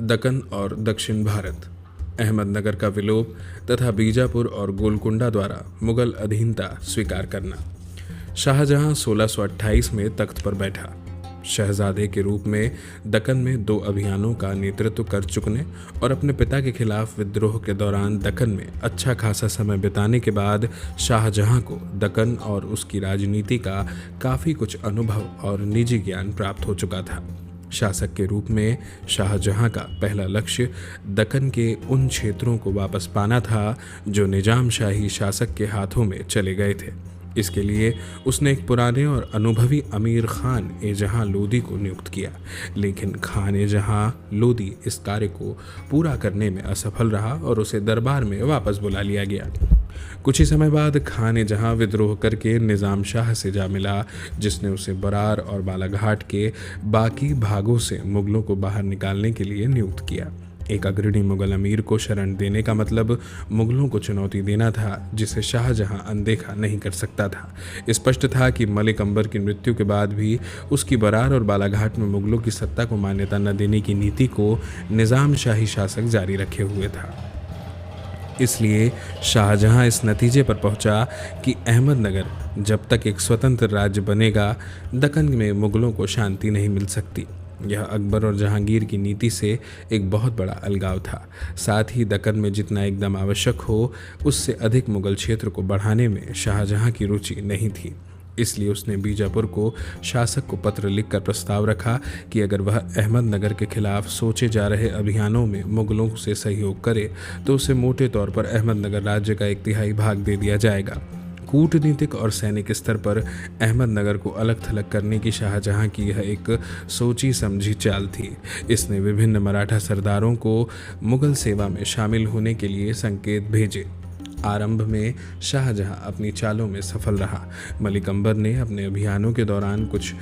दक्कन और दक्षिण भारत, अहमदनगर का विलोप तथा बीजापुर और गोलकुंडा द्वारा मुगल अधीनता स्वीकार करना। शाहजहां 1628 में तख्त पर बैठा। शहजादे के रूप में दक्कन में 2 अभियानों का नेतृत्व कर चुकने और अपने पिता के खिलाफ विद्रोह के दौरान दक्कन में अच्छा खासा समय बिताने के बाद शाहजहां को दक्कन और उसकी राजनीति का काफ़ी कुछ अनुभव और निजी ज्ञान प्राप्त हो चुका था। शासक के रूप में शाहजहां का पहला लक्ष्य दक्कन के उन क्षेत्रों को वापस पाना था जो निजाम शाही शासक के हाथों में चले गए थे। इसके लिए उसने एक पुराने और अनुभवी अमीर खान ए जहां लोदी को नियुक्त किया, लेकिन खान ए जहां लोदी इस कार्य को पूरा करने में असफल रहा और उसे दरबार में वापस बुला लिया गया। कुछ ही समय बाद खान ए जहां विद्रोह करके निज़ाम शाह से जा मिला, जिसने उसे बरार और बालाघाट के बाकी भागों से मुगलों को बाहर निकालने के लिए नियुक्त किया। एक अग्रणी मुगल अमीर को शरण देने का मतलब मुगलों को चुनौती देना था, जिसे शाहजहां अनदेखा नहीं कर सकता था। स्पष्ट था कि मलिक अंबर की मृत्यु के बाद भी उसकी बरार और बालाघाट में मुगलों की सत्ता को मान्यता न देने की नीति को निज़ाम शाही शासक जारी रखे हुए था। इसलिए शाहजहां इस नतीजे पर पहुंचा कि अहमदनगर जब तक एक स्वतंत्र राज्य बनेगा, दक्कन में मुगलों को शांति नहीं मिल सकती। यह अकबर और जहांगीर की नीति से एक बहुत बड़ा अलगाव था। साथ ही दक्कन में जितना एकदम आवश्यक हो, उससे अधिक मुगल क्षेत्र को बढ़ाने में शाहजहां की रुचि नहीं थी। इसलिए उसने बीजापुर को शासक को पत्र लिखकर प्रस्ताव रखा कि अगर वह अहमदनगर के खिलाफ सोचे जा रहे अभियानों में मुगलों से सहयोग करे तो उसे मोटे तौर पर अहमदनगर राज्य का 1/3 भाग दे दिया जाएगा। कूटनीतिक और सैनिक स्तर पर अहमदनगर को अलग थलग करने की शाहजहां की यह एक सोची समझी चाल थी। इसने विभिन्न मराठा सरदारों को मुगल सेवा में शामिल होने के लिए संकेत भेजे। आरंभ में शाहजहां अपनी चालों में सफल रहा। मलिक अंबर ने अपने अभियानों के दौरान कुछ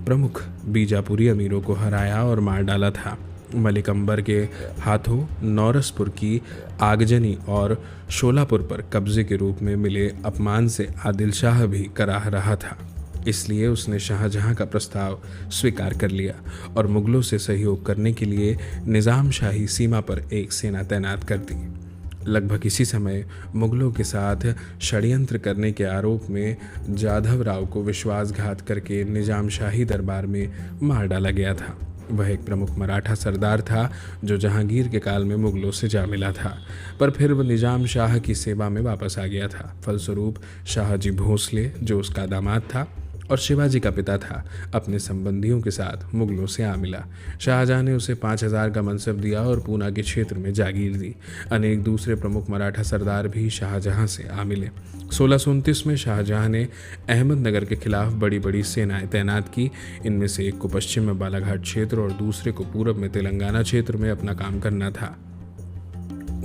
प्रमुख बीजापुरी अमीरों को हराया और मार डाला था। मलिक अंबर के हाथों नौरसपुर की आगजनी और शोलापुर पर कब्जे के रूप में मिले अपमान से आदिल शाह भी कराह रहा था। इसलिए उसने शाहजहां का प्रस्ताव स्वीकार कर लिया और मुगलों से सहयोग करने के लिए निज़ाम शाही सीमा पर एक सेना तैनात कर दी। लगभग इसी समय मुगलों के साथ षड्यंत्र करने के आरोप में जाधव राव को विश्वासघात करके निजाम शाही दरबार में मार डाला गया था। वह एक प्रमुख मराठा सरदार था जो जहांगीर के काल में मुगलों से जा मिला था, पर फिर वह निजाम शाह की सेवा में वापस आ गया था। फलस्वरूप शाहजी भोसले, जो उसका दामाद था और शिवाजी का पिता था, अपने संबंधियों के साथ मुगलों से आ मिला। शाहजहां ने उसे 5000 का मनसब दिया और पूना के क्षेत्र में जागीर दी। अनेक दूसरे प्रमुख मराठा सरदार भी शाहजहां से आ मिले। 1629 में शाहजहां ने अहमदनगर के खिलाफ बड़ी बड़ी सेनाएं तैनात की। इनमें से एक को पश्चिम में बालाघाट क्षेत्र और दूसरे को पूरब में तेलंगाना क्षेत्र में अपना काम करना था।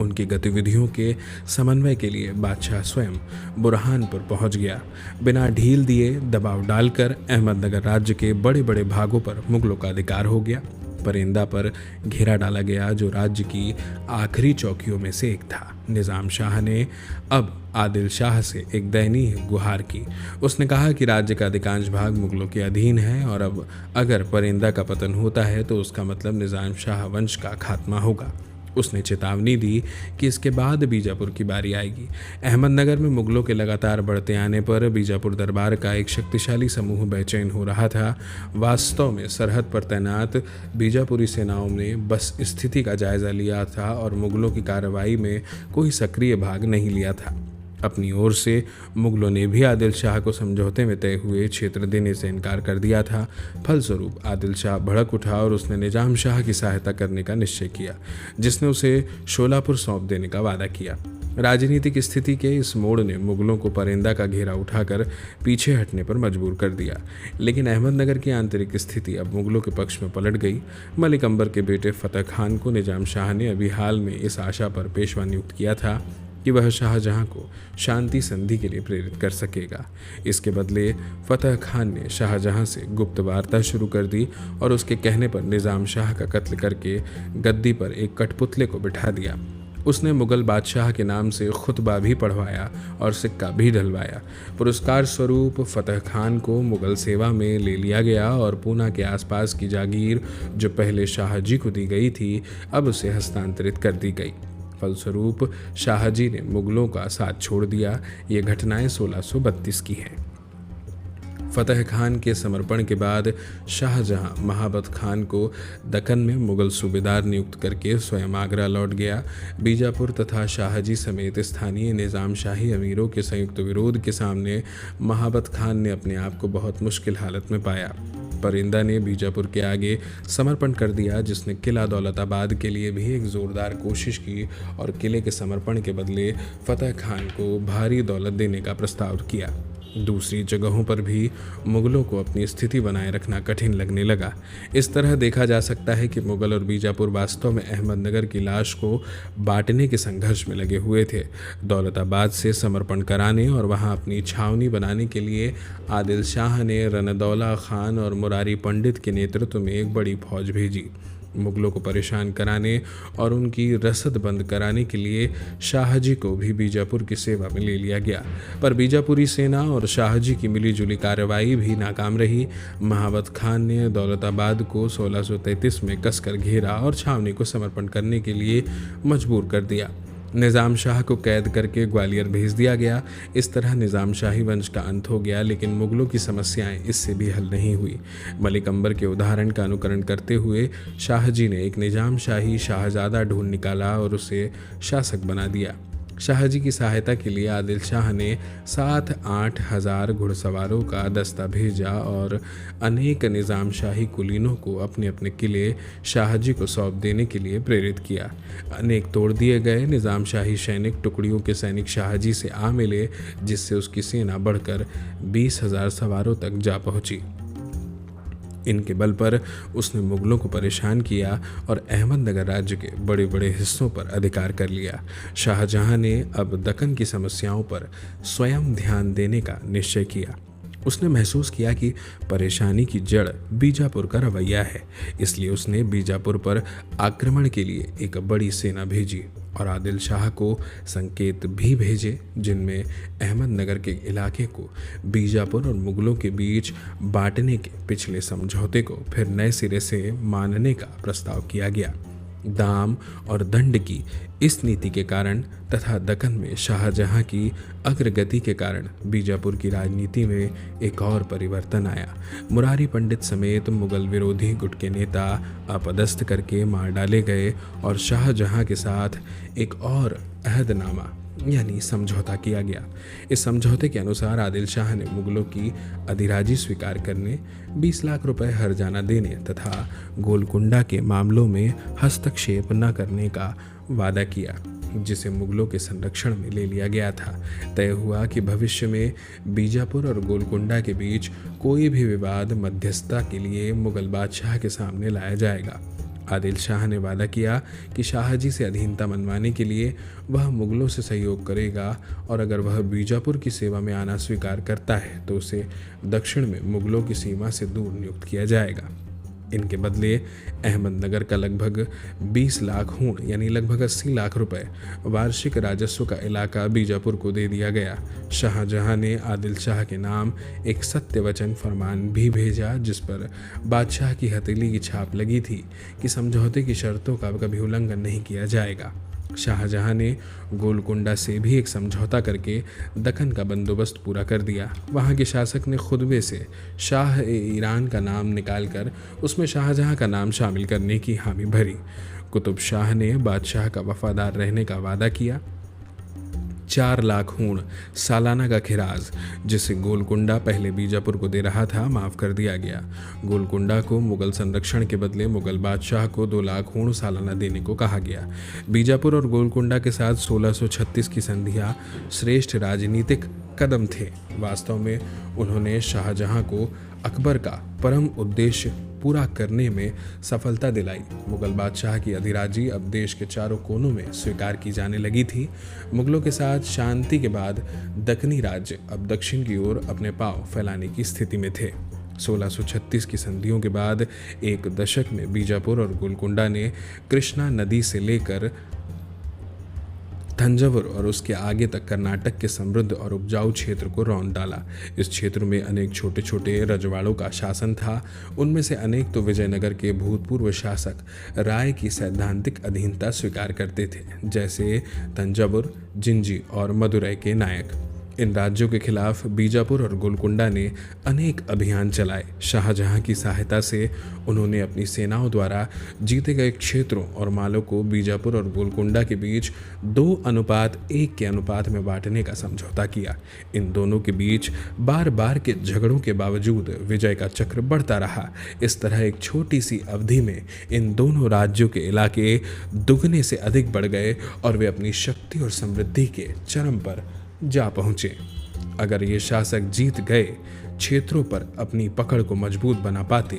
उनकी गतिविधियों के समन्वय के लिए बादशाह स्वयं बुरहानपुर पहुंच गया। बिना ढील दिए दबाव डालकर अहमदनगर राज्य के बड़े बड़े भागों पर मुगलों का अधिकार हो गया। परिंदा पर घेरा डाला गया, जो राज्य की आखिरी चौकियों में से एक था। निज़ाम शाह ने अब आदिल शाह से एक दयनीय गुहार की। उसने कहा कि राज्य का अधिकांश भाग मुगलों के अधीन है और अब अगर परिंदा का पतन होता है तो उसका मतलब निज़ाम शाह वंश का खात्मा होगा। उसने चेतावनी दी कि इसके बाद बीजापुर की बारी आएगी। अहमदनगर में मुगलों के लगातार बढ़ते आने पर बीजापुर दरबार का एक शक्तिशाली समूह बेचैन हो रहा था। वास्तव में सरहद पर तैनात बीजापुरी सेनाओं ने बस स्थिति का जायजा लिया था और मुगलों की कार्रवाई में कोई सक्रिय भाग नहीं लिया था। अपनी ओर से मुगलों ने भी आदिल शाह को समझौते में तय हुए क्षेत्र देने से इनकार कर दिया था। फलस्वरूप आदिल शाह भड़क उठा और उसने निजाम शाह की सहायता करने का निश्चय किया, जिसने उसे शोलापुर सौंप देने का वादा किया। राजनीतिक स्थिति के इस मोड़ ने मुगलों को परिंदा का घेरा उठाकर पीछे हटने पर मजबूर कर दिया, लेकिन अहमदनगर की आंतरिक स्थिति अब मुगलों के पक्ष में पलट गई। मलिक अंबर के बेटे फतेह खान को निजाम शाह ने अभी हाल में इस आशा पर पेशवा नियुक्त किया था कि वह शाहजहां को शांति संधि के लिए प्रेरित कर सकेगा। इसके बदले फतेह खान ने शाहजहां से गुप्त वार्ता शुरू कर दी और उसके कहने पर निजाम शाह का कत्ल करके गद्दी पर एक कठपुतले को बिठा दिया। उसने मुगल बादशाह के नाम से खुतबा भी पढ़वाया और सिक्का भी ढलवाया। पुरस्कार स्वरूप फतेह खान को मुगल सेवा में ले लिया गया और पूना के आसपास की जागीर जो पहले शाहजी को दी गई थी अब उसे हस्तांतरित कर दी गई। फलस्वरूप शाहजी ने मुगलों का साथ छोड़ दिया। ये घटनाएं 1632 की हैं। फतेह खान के समर्पण के बाद शाहजहां महाबत खान को दक्कन में मुगल सूबेदार नियुक्त करके स्वयं आगरा लौट गया। बीजापुर तथा शाहजी समेत स्थानीय निज़ाम शाही अमीरों के संयुक्त विरोध के सामने महाबत खान ने अपने आप को बहुत मुश्किल हालत में पाया। परिंदा ने बीजापुर के आगे समर्पण कर दिया, जिसने किला दौलताबाद के लिए भी एक जोरदार कोशिश की और किले के समर्पण के बदले फतेह खान को भारी दौलत देने का प्रस्ताव किया। दूसरी जगहों पर भी मुगलों को अपनी स्थिति बनाए रखना कठिन लगने लगा। इस तरह देखा जा सकता है कि मुगल और बीजापुर वास्तव में अहमदनगर की लाश को बांटने के संघर्ष में लगे हुए थे। दौलताबाद से समर्पण कराने और वहां अपनी छावनी बनाने के लिए आदिल शाह ने रनदौला खान और मुरारी पंडित के नेतृत्व में एक बड़ी फौज भेजी। मुगलों को परेशान कराने और उनकी रसद बंद कराने के लिए शाहजी को भी बीजापुर की सेवा में ले लिया गया, पर बीजापुरी सेना और शाहजी की मिलीजुली कार्रवाई भी नाकाम रही। महाबत खान ने दौलताबाद को 1633 में कसकर घेरा और छावनी को समर्पण करने के लिए मजबूर कर दिया। निज़ाम शाह को कैद करके ग्वालियर भेज दिया गया। इस तरह निज़ाम शाही वंश का अंत हो गया, लेकिन मुगलों की समस्याएं इससे भी हल नहीं हुई। मलिक अंबर के उदाहरण का अनुकरण करते हुए शाहजी ने एक निज़ाम शाही शाहजादा ढूंढ निकाला और उसे शासक बना दिया। शाहजी की सहायता के लिए आदिल शाह ने 7-8 हज़ार घुड़सवारों का दस्ता भेजा और अनेक निज़ाम शाही कुलीनों को अपने अपने किले शाहजी को सौंप देने के लिए प्रेरित किया। अनेक तोड़ दिए गए निज़ाम शाही सैनिक टुकड़ियों के सैनिक शाहजी से आ मिले, जिससे उसकी सेना बढ़कर 20,000 सवारों तक जा पहुंची। इनके बल पर उसने मुगलों को परेशान किया और अहमदनगर राज्य के बड़े बड़े हिस्सों पर अधिकार कर लिया। शाहजहां ने अब दक्कन की समस्याओं पर स्वयं ध्यान देने का निश्चय किया। उसने महसूस किया कि परेशानी की जड़ बीजापुर का रवैया है, इसलिए उसने बीजापुर पर आक्रमण के लिए एक बड़ी सेना भेजी और आदिल शाह को संकेत भी भेजे, जिनमें अहमदनगर के इलाके को बीजापुर और मुगलों के बीच बांटने के पिछले समझौते को फिर नए सिरे से मानने का प्रस्ताव किया गया। दाम और दंड की इस नीति के कारण तथा दक्कन में शाहजहां की अग्रगति के कारण बीजापुर की राजनीति में एक और परिवर्तन आया। मुरारी पंडित समेत मुगल विरोधी गुट के नेता अपदस्थ करके मार डाले गए और शाहजहां के साथ एक और अहदनामा यानी समझौता किया गया। इस समझौते के अनुसार आदिल शाह ने मुगलों की अधिराजी स्वीकार करने, 20 लाख रुपए हर्जाना देने तथा गोलकुंडा के मामलों में हस्तक्षेप न करने का वादा किया, जिसे मुगलों के संरक्षण में ले लिया गया था। तय हुआ कि भविष्य में बीजापुर और गोलकुंडा के बीच कोई भी विवाद मध्यस्थता के लिए मुगल बादशाह के सामने लाया जाएगा। आदिल शाह ने वादा किया कि शाहजी से अधीनता मनवाने के लिए वह मुगलों से सहयोग करेगा और अगर वह बीजापुर की सेवा में आना स्वीकार करता है तो उसे दक्षिण में मुगलों की सीमा से दूर नियुक्त किया जाएगा। इनके बदले अहमदनगर का लगभग 20 लाख हूण यानी लगभग 80 लाख रुपए वार्षिक राजस्व का इलाका बीजापुर को दे दिया गया। शाहजहां ने आदिल शाह के नाम एक सत्यवचन फरमान भी भेजा, जिस पर बादशाह की हथेली की छाप लगी थी कि समझौते की शर्तों का कभी उल्लंघन नहीं किया जाएगा। शाहजहां ने गोलकुंडा से भी एक समझौता करके दक्कन का बंदोबस्त पूरा कर दिया। वहां के शासक ने खुतबे से शाह ए ईरान का नाम निकालकर उसमें शाहजहां का नाम शामिल करने की हामी भरी। कुतुब शाह ने बादशाह का वफादार रहने का वादा किया। 4 लाख हूण सालाना का खिराज, जिसे गोलकुंडा पहले बीजापुर को दे रहा था, माफ कर दिया गया। गोलकुंडा को मुगल संरक्षण के बदले मुगल बादशाह को 2 लाख हूण सालाना देने को कहा गया। बीजापुर और गोलकुंडा के साथ 1636 की संधियां श्रेष्ठ राजनीतिक कदम थे। वास्तव में उन्होंने शाहजहां को अकबर का परम उद्देश्य पूरा करने में सफलता दिलाई। मुगल बादशाह की अधिराजी अब देश के चारों कोनों में स्वीकार की जाने लगी थी। मुगलों के साथ शांति के बाद दक्कनी राज्य अब दक्षिण की ओर अपने पांव फैलाने की स्थिति में थे। 1636 की संधियों के बाद एक दशक में बीजापुर और गोलकुंडा ने कृष्णा नदी से लेकर तंजावुर और उसके आगे तक कर्नाटक के समृद्ध और उपजाऊ क्षेत्र को रौंद डाला। इस क्षेत्र में अनेक छोटे छोटे रजवाड़ों का शासन था। उनमें से अनेक तो विजयनगर के भूतपूर्व शासक राय की सैद्धांतिक अधीनता स्वीकार करते थे, जैसे तंजावुर, जिंजी और मदुरै के नायक। इन राज्यों के खिलाफ बीजापुर और गोलकुंडा ने अनेक अभियान चलाए। शाहजहां की सहायता से उन्होंने अपनी सेनाओं द्वारा जीते गए क्षेत्रों और मालों को बीजापुर और गोलकुंडा के बीच 2:1 के अनुपात में बांटने का समझौता किया। इन दोनों के बीच बार बार के झगड़ों के बावजूद विजय का चक्र बढ़ता रहा। इस तरह एक छोटी सी अवधि में इन दोनों राज्यों के इलाके दुगने से अधिक बढ़ गए और वे अपनी शक्ति और समृद्धि के चरम पर जा पहुंचे। अगर ये शासक जीत गए क्षेत्रों पर अपनी पकड़ को मजबूत बना पाते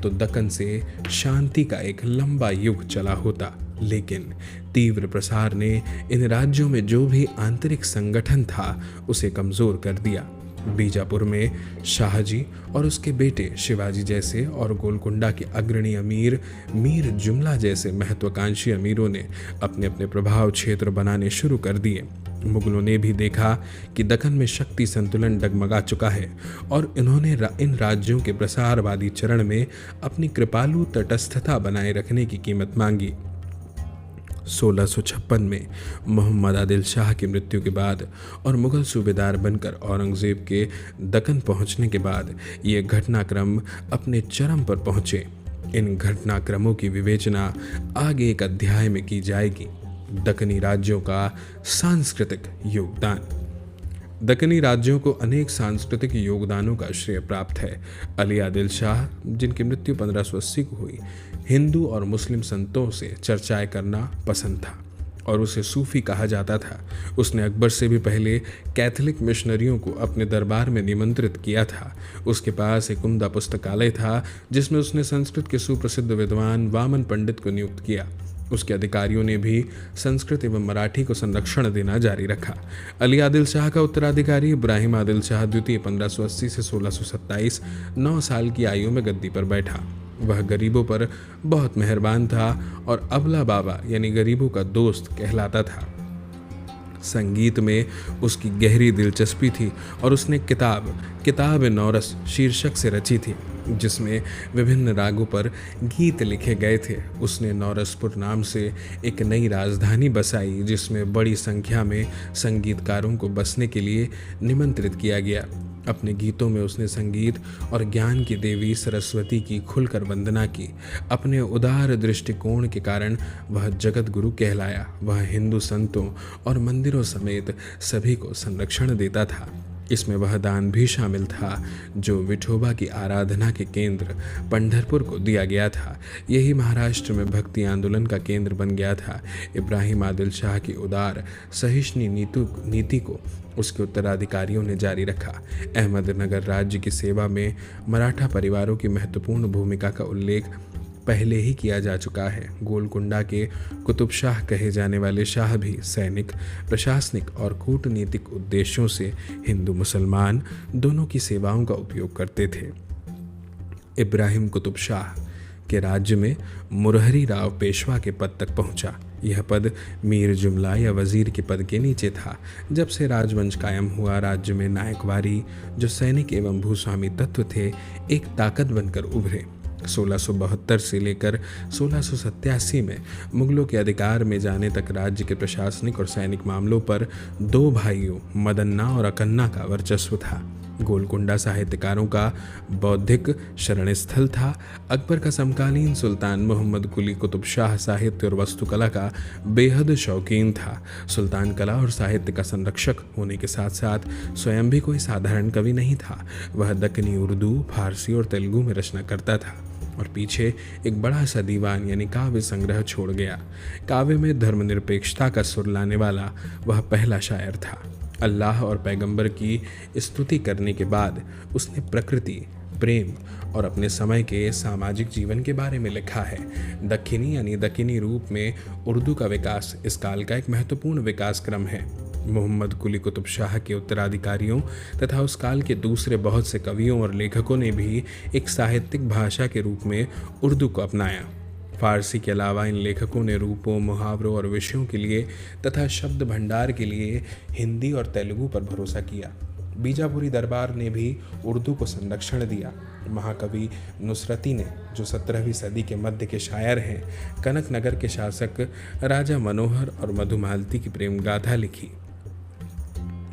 तो दक्कन से शांति का एक लंबा युग चला होता, लेकिन तीव्र प्रसार ने इन राज्यों में जो भी आंतरिक संगठन था उसे कमजोर कर दिया। बीजापुर में शाहजी और उसके बेटे शिवाजी जैसे और गोलकुंडा के अग्रणी अमीर मीर जुमला जैसे महत्वाकांक्षी अमीरों ने अपने अपने प्रभाव क्षेत्र बनाने शुरू कर दिए। मुगलों ने भी देखा कि दक्कन में शक्ति संतुलन डगमगा चुका है और इन्होंने इन राज्यों के प्रसारवादी चरण में अपनी कृपालु तटस्थता बनाए रखने की कीमत मांगी। 1656 में मोहम्मद आदिल शाह की मृत्यु के बाद और मुगल सूबेदार बनकर औरंगजेब के दक्कन पहुंचने के बाद ये घटनाक्रम अपने चरम पर पहुंचे। इन घटनाक्रमों की विवेचना आगे एक अध्याय में की जाएगी। दक्कनी राज्यों का सांस्कृतिक योगदान। दक्कनी राज्यों को अनेक सांस्कृतिक योगदानों का श्रेय प्राप्त है। अली आदिल शाह, जिनकी मृत्यु 1580 को हुई, हिंदू और मुस्लिम संतों से चर्चाएं करना पसंद था और उसे सूफी कहा जाता था। उसने अकबर से भी पहले कैथोलिक मिशनरियों को अपने दरबार में निमंत्रित किया था। उसके पास एक उम्दा पुस्तकालय था जिसमें उसने संस्कृत के सुप्रसिद्ध विद्वान वामन पंडित को नियुक्त किया। उसके अधिकारियों ने भी संस्कृत एवं मराठी को संरक्षण देना जारी रखा। अली आदिल शाह का उत्तराधिकारी इब्राहिम आदिल शाह द्वितीय 1580 से 1627 9 साल की आयु में गद्दी पर बैठा। वह गरीबों पर बहुत मेहरबान था और अबला बाबा यानी गरीबों का दोस्त कहलाता था। संगीत में उसकी गहरी दिलचस्पी थी और उसने किताब नौरस शीर्षक से रची थी, जिसमें विभिन्न रागों पर गीत लिखे गए थे। उसने नौरसपुर नाम से एक नई राजधानी बसाई जिसमें बड़ी संख्या में संगीतकारों को बसने के लिए निमंत्रित किया गया। अपने गीतों में उसने संगीत और ज्ञान की देवी सरस्वती की खुलकर वंदना की। अपने उदार दृष्टिकोण के कारण वह जगत गुरु कहलाया। वह हिंदू संतों और मंदिरों समेत सभी को संरक्षण देता था। इसमें वह दान भी शामिल था जो विठोबा की आराधना के केंद्र पंढरपुर को दिया गया था। यही महाराष्ट्र में भक्ति आंदोलन का केंद्र बन गया था। इब्राहिम आदिल शाह की उदार सहिष्णु नीति को उसके उत्तराधिकारियों ने जारी रखा। अहमदनगर राज्य की सेवा में मराठा परिवारों की महत्वपूर्ण भूमिका का उल्लेख पहले ही किया जा चुका है। गोलकुंडा के कुतुब शाह कहे जाने वाले शाह भी सैनिक, प्रशासनिक और कूटनीतिक उद्देश्यों से हिंदू मुसलमान दोनों की सेवाओं का उपयोग करते थे। इब्राहिम कुतुब शाह के राज्य में मुरहरी राव पेशवा के पद तक पहुंचा। यह पद मीर जुमला या वजीर के पद के नीचे था। जब से राजवंश कायम हुआ, राज्य में नायकवारी, जो सैनिक एवं भूस्वामी तत्व थे, एक ताकत बनकर उभरे। 1672 से लेकर 1687 में मुगलों के अधिकार में जाने तक राज्य के प्रशासनिक और सैनिक मामलों पर 2 भाइयों मदन्ना और अकन्ना का वर्चस्व था। गोलकुंडा साहित्यकारों का बौद्धिक शरण स्थल था। अकबर का समकालीन सुल्तान मोहम्मद कुली कुतुब शाह साहित्य और वास्तुकला का बेहद शौकीन था। सुल्तान कला और साहित्य का संरक्षक होने के साथ साथ स्वयं भी कोई साधारण कवि नहीं था। वह दक्कनी उर्दू, फारसी और तेलुगु में रचना करता था और पीछे एक बड़ा सा दीवान यानी काव्य संग्रह छोड़ गया। काव्य में धर्मनिरपेक्षता का सुर लाने वाला वह पहला शायर था। अल्लाह और पैगंबर की स्तुति करने के बाद उसने प्रकृति, प्रेम और अपने समय के सामाजिक जीवन के बारे में लिखा है। दक्खनी यानी दक्कनी रूप में उर्दू का विकास इस काल का एक महत्वपूर्ण विकास क्रम है। मोहम्मद कुली कुतुब शाह के उत्तराधिकारियों तथा उस काल के दूसरे बहुत से कवियों और लेखकों ने भी एक साहित्यिक भाषा के रूप में उर्दू को अपनाया। फारसी के अलावा इन लेखकों ने रूपों, मुहावरों और विषयों के लिए तथा शब्द भंडार के लिए हिंदी और तेलुगु पर भरोसा किया। बीजापुरी दरबार ने भी उर्दू को संरक्षण दिया। महाकवि नुसरती ने, जो 17वीं सदी के मध्य के शायर हैं, कनकनगर के शासक राजा मनोहर और मधुमालती की प्रेम गाथा लिखी।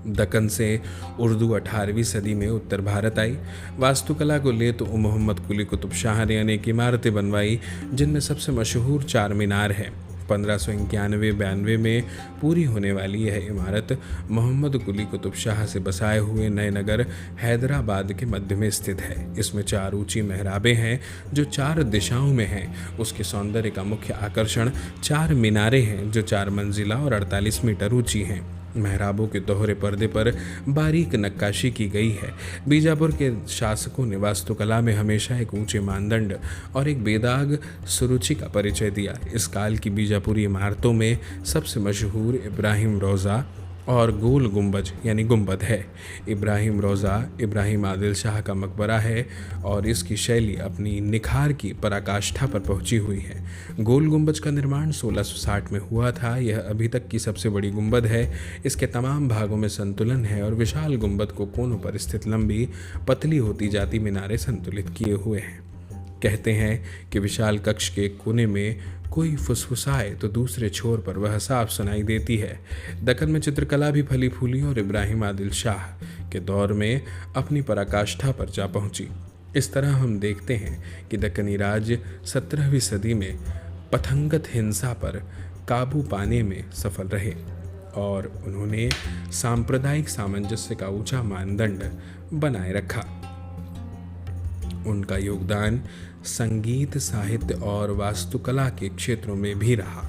दक्कन से उर्दू 18वीं सदी में उत्तर भारत आई। वास्तुकला को ले तो मोहम्मद कुली कुतुब शाह ने अनेक इमारतें बनवाई, जिनमें सबसे मशहूर चार मीनार है। 1591-92 में पूरी होने वाली यह इमारत मोहम्मद कुली कुतुब शाह से बसाए हुए नए नगर हैदराबाद के मध्य में स्थित है। इसमें 4 ऊंची मेहराबें हैं जो 4 दिशाओं में हैं। उसके सौंदर्य का मुख्य आकर्षण 4 मीनारें हैं जो 4 मंजिला और 48 मीटर ऊंची हैं। मेहराबों के दोहरे पर्दे पर बारीक नक्काशी की गई है। बीजापुर के शासकों ने वास्तुकला में हमेशा एक ऊंचे मानदंड और एक बेदाग सुरुचि का परिचय दिया। इस काल की बीजापुरी इमारतों में सबसे मशहूर इब्राहिम रोज़ा और गोल गुंबज यानी गुंबद है। इब्राहिम रोज़ा इब्राहिम आदिल शाह का मकबरा है और इसकी शैली अपनी निखार की पराकाष्ठा पर पहुंची हुई है। गोल गुंबज का निर्माण 1660 में हुआ था। यह अभी तक की सबसे बड़ी गुंबद है। इसके तमाम भागों में संतुलन है और विशाल गुंबद को कोनों पर स्थित लंबी पतली होती जाती मीनारें संतुलित किए हुए हैं। कहते हैं कि विशाल कक्ष के कोने में कोई फुसफुसाए तो दूसरे छोर पर वह साफ सुनाई देती है। दक्कन में चित्रकला भी फली फूली और इब्राहिम आदिल शाह के दौर में अपनी पराकाष्ठा पर जा पहुंची। इस तरह हम देखते हैं कि दक्कनी राज 17वीं सदी में पथंगत हिंसा पर काबू पाने में सफल रहे और उन्होंने सांप्रदायिक सामंजस्य का ऊंचा मानदंड बनाए रखा। उनका योगदान संगीत, साहित्य और वास्तुकला के क्षेत्रों में भी रहा।